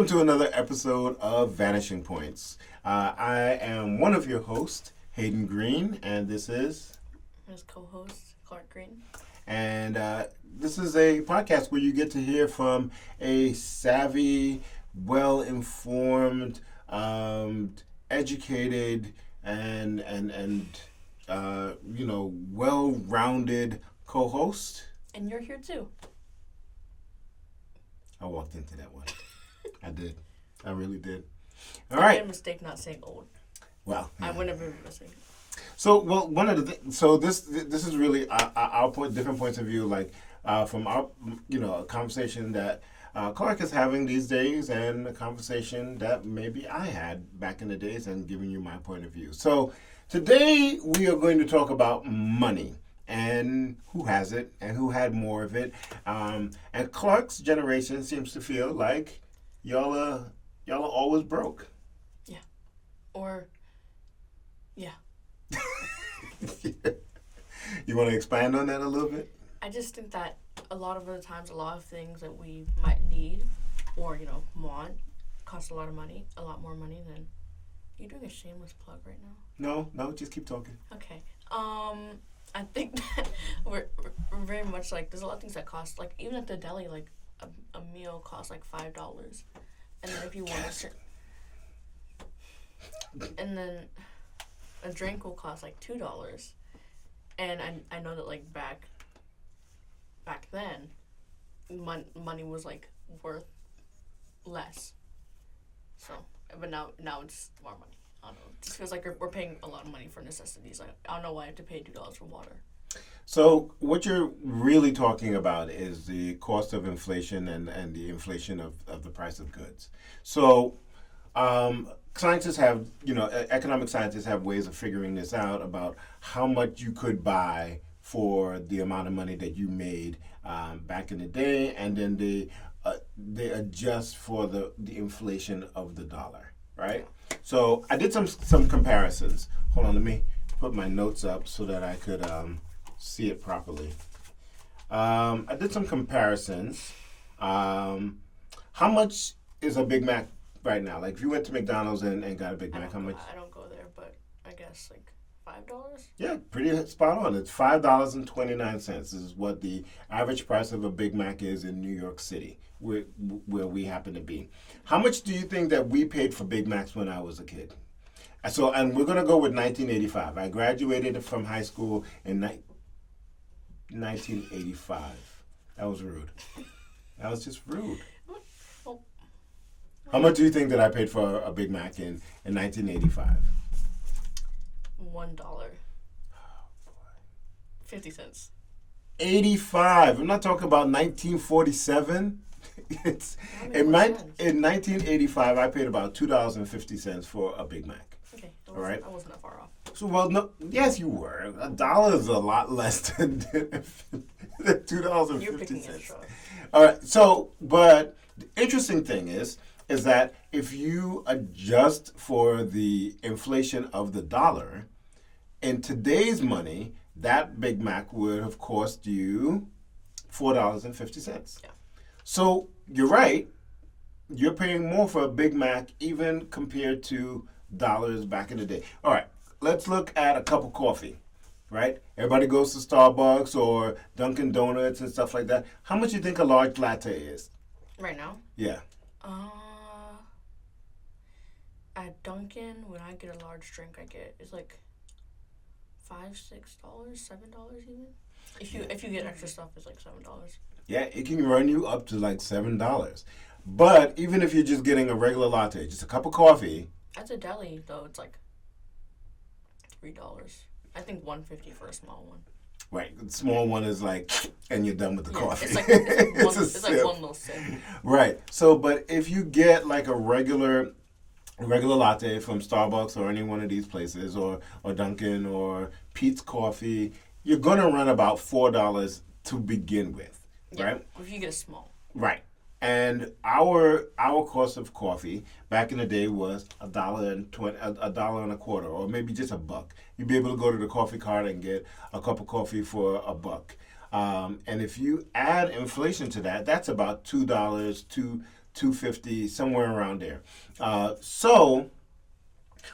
Welcome to another episode of Vanishing Points. I am one of your hosts, Hayden Green, and this is his co-host, Clarke Green. And this is a podcast where you get to hear from a savvy, well-informed, educated, and well-rounded co-host. And you're here too. I walked into that one. I did. I really did. I made a mistake not saying old. Well, yeah. I wouldn't have been listening. So, well, one of the this is really our point, different points of view, like from our a conversation that Clarke is having these days, and a conversation that maybe I had back in the days, and giving you my point of view. So today we are going to talk about money and who has it and who had more of it. And Clarke's generation seems to feel like y'all are always broke. Yeah. Or, yeah. You want to expand on that a little bit? I just think that a lot of the times, a lot of things that we might need or, want cost a lot of money, a lot more money than... You're doing a shameless plug right now? No, just keep talking. Okay. I think that we're very much like, there's a lot of things that cost, like, even at the deli, like, a meal costs, like, $5. And then if you want to... And then a drink will cost, like, $2. And I know that, like, back then, money was, like, worth less. So, but now it's more money. I don't know. It just feels like we're paying a lot of money for necessities. Like, I don't know why I have to pay $2 for water. So what you're really talking about is the cost of inflation and the inflation of the price of goods. So scientists have, economic scientists have ways of figuring this out about how much you could buy for the amount of money that you made back in the day, and then they adjust for the inflation of the dollar, right? So I did some comparisons. Hold on, let me put my notes up so that I could see it properly. I did some comparisons. How much is a Big Mac right now? Like if you went to McDonald's and got a Big Mac, how much? I don't go there, but I guess like $5? Yeah, pretty spot on. It's $5.29. This is what the average price of a Big Mac is in New York City, where we happen to be. How much do you think that we paid for Big Macs when I was a kid? So, and we're going to go with 1985. I graduated from high school in 1985. That was rude. That was just rude. How much do you think that I paid for a Big Mac in 1985? $1. 50 cents. 85. I'm not talking about 1947. It's in 1985. I paid about $2.50 for a Big Mac. Okay, all right. I wasn't that far off. So no, yes, you were. $1 is a lot less than $2.50. You're picking it, sure. All right. So, but the interesting thing is that if you adjust for the inflation of the dollar, in today's money, that Big Mac would have cost you $4.50. Yeah. So you're right. You're paying more for a Big Mac even compared to dollars back in the day. All right, let's look at a cup of coffee, right? Everybody goes to Starbucks or Dunkin' Donuts and stuff like that. How much do you think a large latte is? Right now? Yeah. At Dunkin', when I get a large drink, it's like $5, $6, $7 even. If you get extra stuff, it's like $7. Yeah, it can run you up to like $7. But even if you're just getting a regular latte, just a cup of coffee. At a deli, though, it's like $3. I think $1.50 for a small one. Right, the small one is like, and you're done with the coffee. It's like one little sip. Right. So, but if you get like a regular latte from Starbucks or any one of these places, or Dunkin' or Pete's Coffee, you're gonna run about $4 to begin with, right? If you get a small. Right. And our cost of coffee back in the day was $1.25, or maybe just $1. You'd be able to go to the coffee cart and get a cup of coffee for $1. And if you add inflation to that, that's about $2 to 250, somewhere around there. So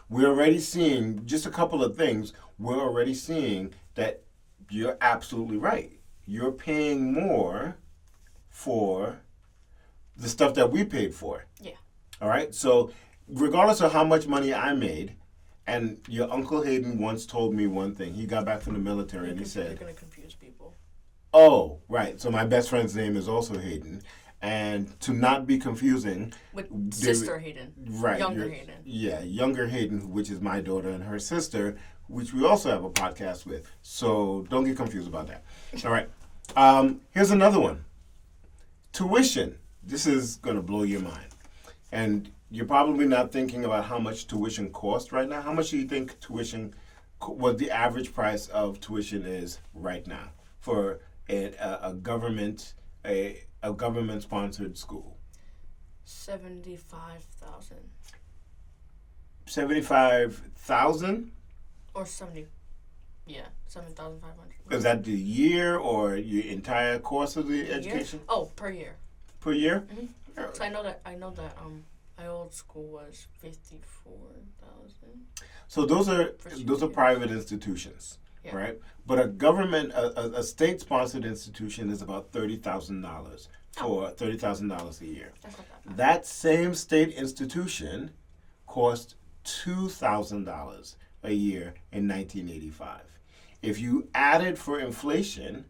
we're already seeing just a couple of things. We're already seeing that you're absolutely right. You're paying more for the stuff that we paid for. Yeah. All right. So regardless of how much money I made, and your Uncle Hayden once told me one thing. He got back from the military and he You're said, gonna confuse people. "Oh, right. So my best friend's name is also Hayden, and to not be confusing, With there- Sister Hayden. right? Younger Hayden. Yeah, younger Hayden, which is my daughter, and her sister, which we also have a podcast with. So don't get confused about that. All right. Here's another one. Tuition. This is gonna blow your mind, and you're probably not thinking about how much tuition costs right now. How much do you think what the average price of tuition is right now for a government sponsored school? 75,000 $75,000. or 70. Yeah, 7,500. Is that the year or your entire course of the education? Oh, per year. Per year? Mm-hmm. So I know that my old school was 54,000. So those are For 2 those are years. private institutions, Yeah. right? But a state sponsored institution is about $30,000 for $30,000 a year. That's not that bad. That same state institution cost $2,000 a year in 1985. If you added for inflation,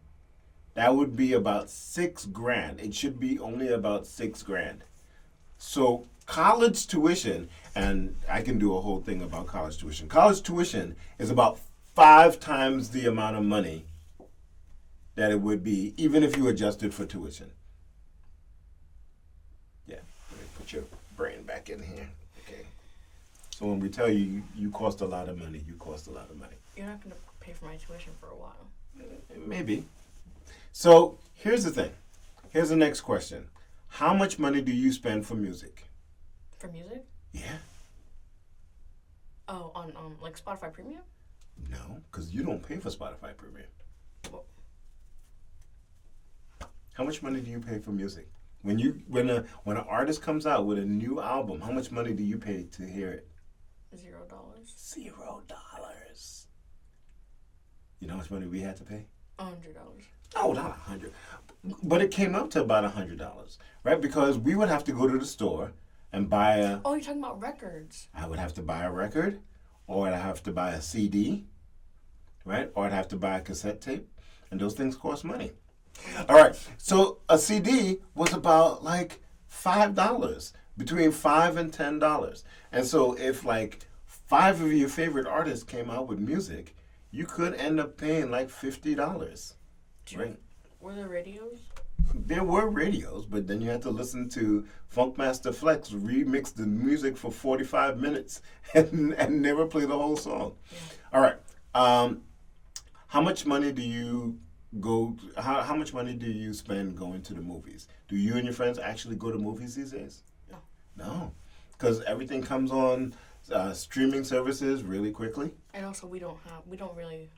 that would be about $6,000. It should be only about $6,000. So college tuition, and I can do a whole thing about college tuition. College tuition is about 5 times the amount of money that it would be, even if you adjusted for tuition. Yeah, let me put your brain back in here. Okay. So when we tell you you cost a lot of money, you cost a lot of money. You're not going to pay for my tuition for a while. Maybe. So here's the thing. Here's the next question. How much money do you spend for music? For music? Yeah. Oh, on like Spotify Premium? No, because you don't pay for Spotify Premium. Well, How much money do you pay for music? When an artist comes out with a new album, how much money do you pay to hear it? $0. $0. You know how much money we had to pay? $100. No, not $100. But it came up to about $100, right? Because we would have to go to the store and buy Oh, you're talking about records. I would have to buy a record, or I'd have to buy a CD, right? Or I'd have to buy a cassette tape, and those things cost money. All right, so a CD was about like $5, between $5 and $10. And so if like 5 of your favorite artists came out with music, you could end up paying like $50, right? Were there radios? There were radios, but then you had to listen to Funkmaster Flex remix the music for 45 minutes and never play the whole song. Yeah. All right. How much money do you how much money do you spend going to the movies? Do you and your friends actually go to movies these days? No. No. Because everything comes on streaming services really quickly. And also, we don't really,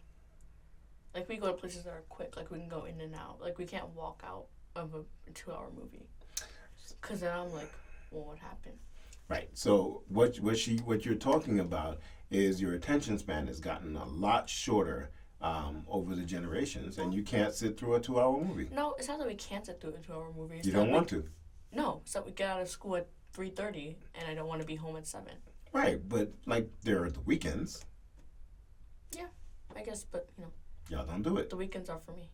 like, we go to places that are quick. Like, we can go in and out. Like, we can't walk out of a 2-hour movie. Because then I'm like, well, what happened? Right. So what you're talking about is your attention span has gotten a lot shorter over the generations, and you can't sit through a 2-hour movie. No, it's not that we can't sit through a 2-hour movie. It's You that don't want to. No, it's that we get out of school at 3:30, and I don't want to be home at 7. Right, but like there are the weekends. Yeah, I guess, but, Y'all don't do it. the weekends are for me.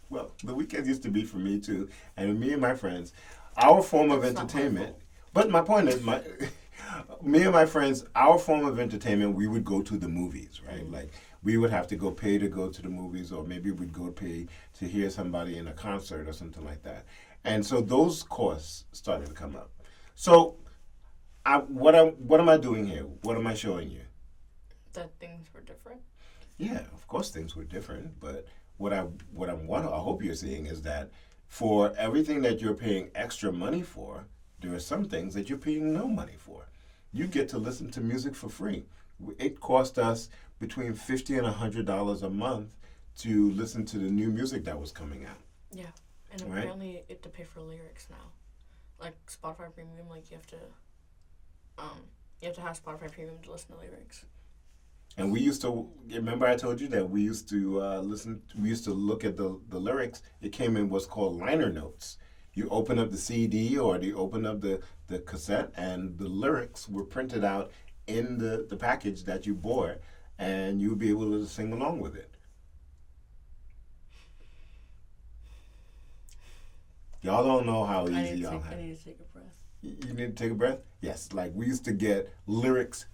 Well, the weekends used to be for me too, and me and my friends, our form of That's not my entertainment. fault. But my point is, me and my friends, our form of entertainment, we would go to the movies, right? Mm-hmm. Like we would have to go pay to go to the movies, or maybe we'd go pay to hear somebody in a concert or something like that. And so those costs started to come up. So, what am I doing here? What am I showing you? That things were different. Yeah, of course things were different, but what I hope you're seeing is that for everything that you're paying extra money for, there are some things that you're paying no money for. You get to listen to music for free. It cost us between $50 and $100 a month to listen to the new music that was coming out. Yeah. And right? apparently, you have to pay for lyrics now. Like Spotify Premium, like you have to have Spotify Premium to listen to lyrics. And we used to remember I told you that we used to listen. We used to look at the lyrics. It came in what's called liner notes. You open up the CD or you open up the cassette, and the lyrics were printed out in the package that you bought, and you'd be able to sing along with it. Y'all don't know how easy y'all have. I need to take a breath. You need to take a breath? Yes. Like we used to get lyrics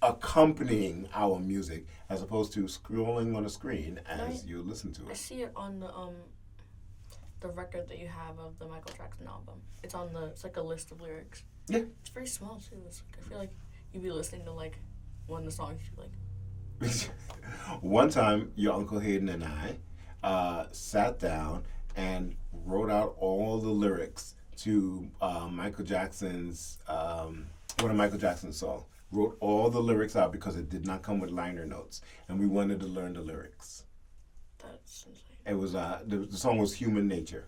accompanying our music as opposed to scrolling on a screen as you listen to I it. see it on the record that you have of the Michael Jackson album. It's like a list of lyrics. Yeah. It's very small too. I feel like you'd be listening to like one of the songs you'd be like. One time, your Uncle Hayden and I sat down and wrote out all the lyrics to Michael Jackson's one of Michael Jackson's songs. Wrote all the lyrics out because it did not come with liner notes, and we wanted to learn the lyrics. That's insane. It was the song was Human Nature.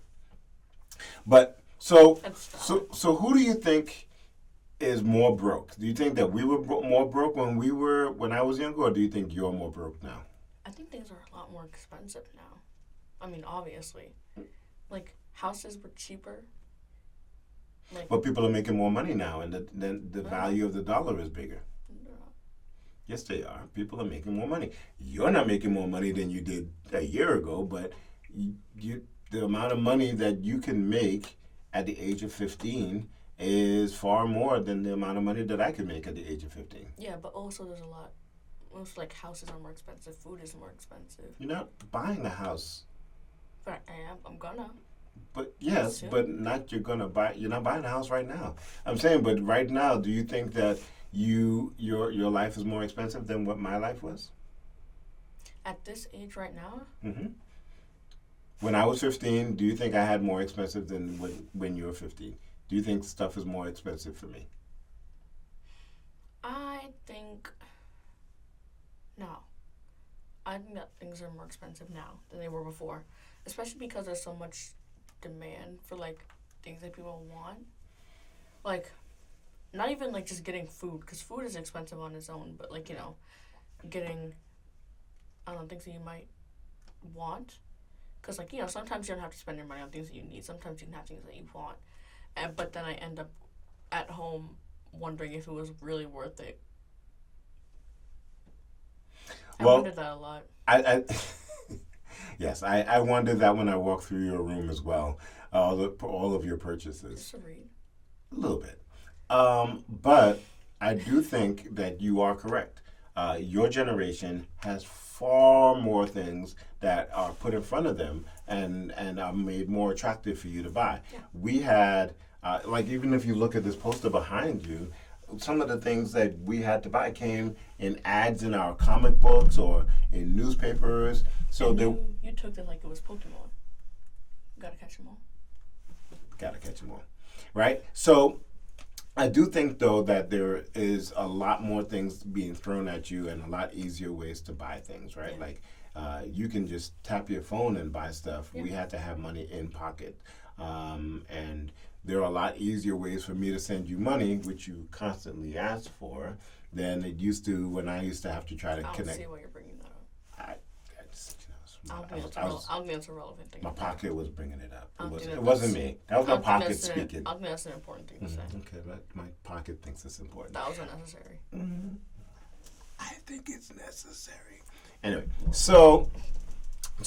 But so who do you think is more broke? Do you think that we were more broke when I was younger, or do you think you're more broke now? I think things are a lot more expensive now. I mean, obviously, like houses were cheaper. Like, But people are making more money now, and the value of the dollar is bigger. Yes, they are. People are making more money. You're not making more money than you did a year ago, but the amount of money that you can make at the age of 15 is far more than the amount of money that I could make at the age of 15. Yeah, but also there's a lot. Most like houses are more expensive. Food is more expensive. You're not buying a house. But I am. I'm gonna. But yes, Soon. but not you're not buying a house right now. I'm saying, but right now, do you think that your life is more expensive than what my life was? At this age right now, Mm-hmm. When I was 15, do you think I had more expensive than when you were 15? Do you think stuff is more expensive for me? I think no. I think that things are more expensive now than they were before, especially because there's so much demand for like things that people want. Like, not even like just getting food, because food is expensive on its own, but like, getting, I don't know, things that you might want. Because like, sometimes you don't have to spend your money on things that you need. Sometimes you can have things that you want. But then I end up at home wondering if it was really worth it. I wondered that a lot. I yes, I wondered that when I walked through your room as well. All of your purchases. Just a read. A little bit. But I do think that you are correct. Your generation has far more things that are put in front of them and are made more attractive for you to buy. Yeah. We had, like even if you look at this poster behind you, some of the things that we had to buy came in ads in our comic books or in newspapers. So you took it like it was Pokemon. Gotta catch them all. Gotta catch them all. Right? So I do think, though, that there is a lot more things being thrown at you and a lot easier ways to buy things, right? Yeah. Like you can just tap your phone and buy stuff. Yeah. We had to have money in pocket. And there are a lot easier ways for me to send you money, which you constantly ask for, than it used to when I used to have to try to connect. I don't see why you're bringing that up. I just, I don't think that's a relevant thing. my pocket was bringing it up. I don't think It that wasn't that's- me. That was my I don't think pocket that's speaking. I don't think that's an important thing to say. Okay, my pocket thinks it's important. That was unnecessary. I think it's necessary. Anyway, so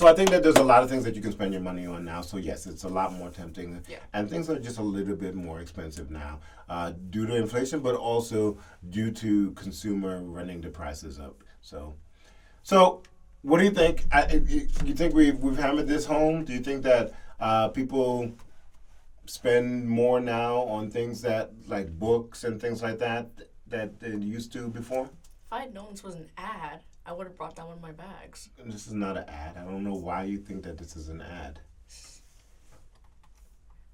I think that there's a lot of things that you can spend your money on now. So yes, it's a lot more tempting, Yeah. and things are just a little bit more expensive now due to inflation, but also due to consumer running the prices up. So what do you think? You think we've hammered this home? Do you think that people spend more now on things that like books and things like that they used to before? If I had known this was an ad, I would have brought down one of my bags. This is not an ad. I don't know why you think that this is an ad.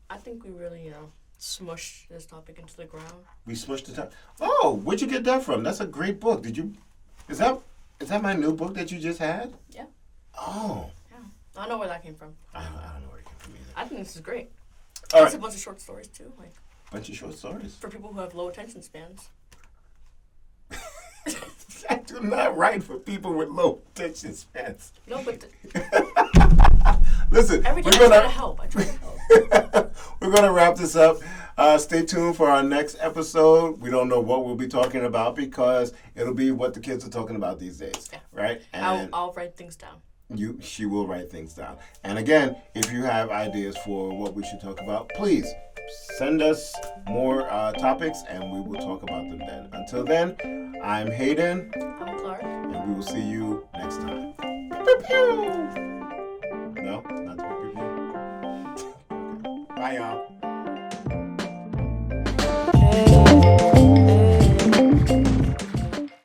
I think we really, smushed this topic into the ground. We smushed the top. Oh, where'd you get that from? That's a great book. Did you? Is that my new book that you just had? Yeah. Oh. Yeah. I don't know where that came from. I don't know where it came from either. I think this is great. All It's right. a bunch of short stories too, like Bunch of short stories. for people who have low attention spans. I do not write for people with low attention spans. No, but Listen, every day we're I try to gonna help. I try to help. we're gonna wrap this up. Stay tuned for our next episode. We don't know what we'll be talking about because it'll be what the kids are talking about these days, Yeah. right? And I'll write things down. she will write things down. And again, if you have ideas for what we should talk about, please send us more topics and we will talk about them then. Until then, I'm Hayden I'm Clarke. and we will see you next time. Pew, pew. No, not the pew, pew. Bye, y'all. Hey.